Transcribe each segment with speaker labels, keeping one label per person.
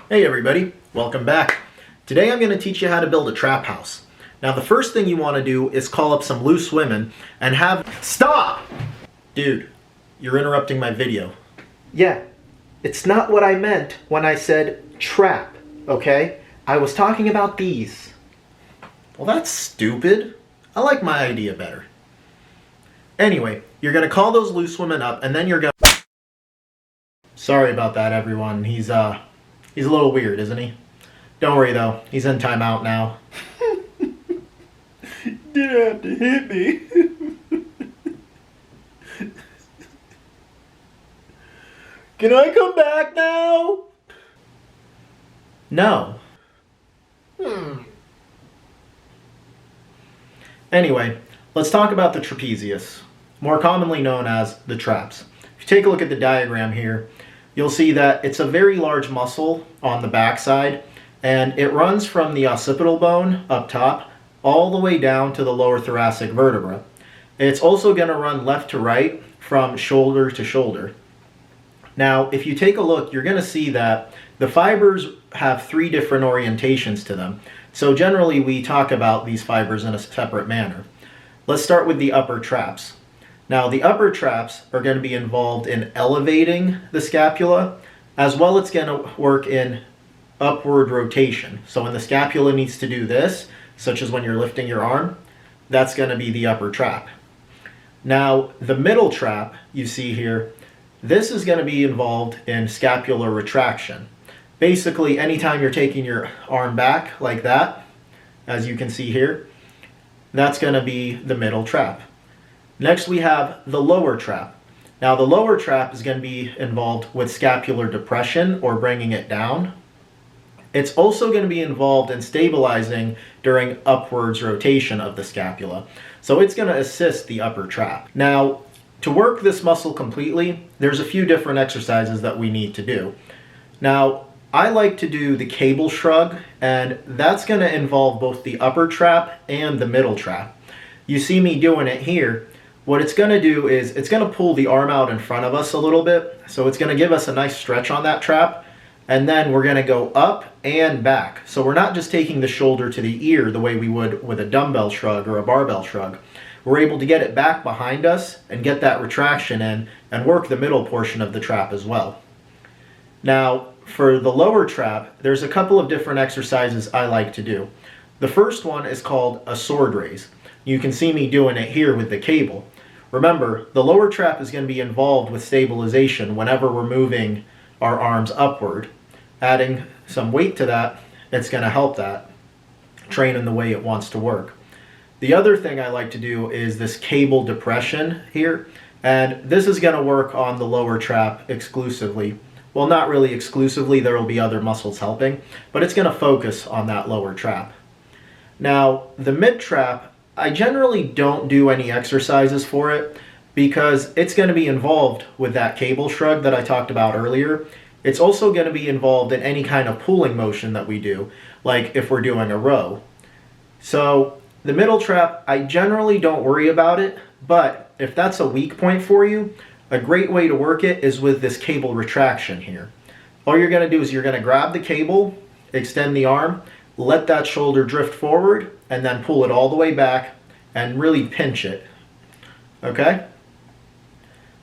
Speaker 1: Hey everybody, welcome back. Today I'm going to teach you how to build a trap house. Now the first thing you want to do is call up some loose women and have... Stop! Dude, you're interrupting my video. Yeah, it's not what I meant when I said trap, okay? I was talking about these. Well, that's stupid. I like my idea better. Anyway, you're going to call those loose women up and then you're going to... Sorry about that, everyone. He's a little weird, isn't he? Don't worry, though. He's in timeout now. You didn't have to hit me. Can I come back now? No. Anyway, let's talk about the trapezius, more commonly known as the traps. If you take a look at the diagram here, you'll see that it's a very large muscle on the backside, and it runs from the occipital bone up top all the way down to the lower thoracic vertebra. It's also going to run left to right from shoulder to shoulder. Now, if you take a look, you're going to see that the fibers have three different orientations to them. So generally, we talk about these fibers in a separate manner. Let's start with the upper traps. Now, the upper traps are going to be involved in elevating the scapula, as well as it's going to work in upward rotation. So when the scapula needs to do this, such as when you're lifting your arm, that's going to be the upper trap. Now, the middle trap you see here, this is going to be involved in scapular retraction. Basically, anytime you're taking your arm back like that, as you can see here, that's going to be the middle trap. Next, we have the lower trap. Now, the lower trap is going to be involved with scapular depression or bringing it down. It's also going to be involved in stabilizing during upwards rotation of the scapula. So it's going to assist the upper trap. Now, to work this muscle completely, there's a few different exercises that we need to do. Now, I like to do the cable shrug, and that's going to involve both the upper trap and the middle trap. You see me doing it here. What it's going to do is it's going to pull the arm out in front of us a little bit. So it's going to give us a nice stretch on that trap. And then we're going to go up and back. So we're not just taking the shoulder to the ear the way we would with a dumbbell shrug or a barbell shrug. We're able to get it back behind us and get that retraction in and work the middle portion of the trap as well. Now, for the lower trap, there's a couple of different exercises I like to do. The first one is called a sword raise. You can see me doing it here with the cable. Remember, the lower trap is going to be involved with stabilization whenever we're moving our arms upward. Adding some weight to that, it's going to help that train in the way it wants to work. The other thing I like to do is this cable depression here, and this is going to work on the lower trap exclusively. Well, not really exclusively, there will be other muscles helping, but it's going to focus on that lower trap. Now, the mid trap, I generally don't do any exercises for it because it's going to be involved with that cable shrug that I talked about earlier. It's also going to be involved in any kind of pulling motion that we do, like if we're doing a row. So the middle trap, I generally don't worry about it, but if that's a weak point for you, a great way to work it is with this cable retraction here. All you're going to do is you're going to grab the cable, extend the arm, let that shoulder drift forward, and then pull it all the way back and really pinch it. Okay?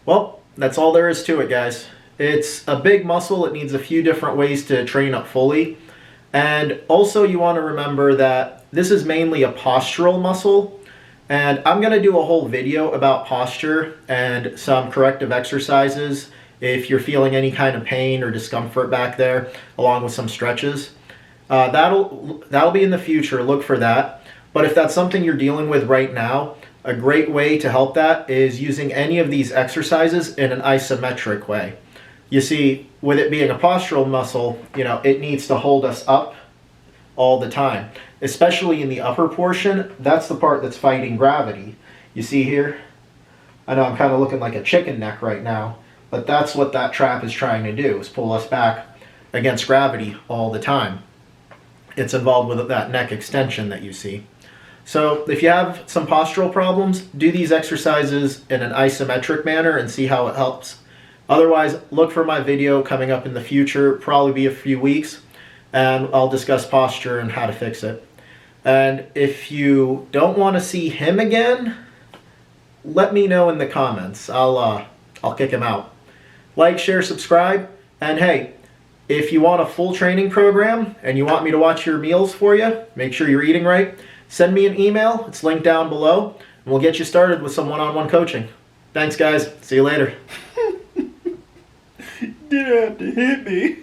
Speaker 1: Well, that's all there is to it, guys. It's a big muscle. It needs a few different ways to train up fully. And also you want to remember that this is mainly a postural muscle. And I'm going to do a whole video about posture and some corrective exercises if you're feeling any kind of pain or discomfort back there, along with some stretches. That'll be in the future. Look for that. But if that's something you're dealing with right now, a great way to help that is using any of these exercises in an isometric way. You see, with it being a postural muscle, it needs to hold us up all the time, especially in the upper portion. That's the part that's fighting gravity. You see here? I know I'm kind of looking like a chicken neck right now, but that's what that trap is trying to do, is pull us back against gravity all the time. It's involved with that neck extension that you see. So if you have some postural problems, do these exercises in an isometric manner and see how it helps. Otherwise, look for my video coming up in the future, probably be a few weeks, and I'll discuss posture and how to fix it. And if you don't want to see him again, let me know in the comments. I'll kick him out. Like, share, subscribe, and hey, if you want a full training program and you want me to watch your meals for you, make sure you're eating right, send me an email. It's linked down below, and we'll get you started with some one-on-one coaching. Thanks, guys. See you later.
Speaker 2: You didn't have to hit me.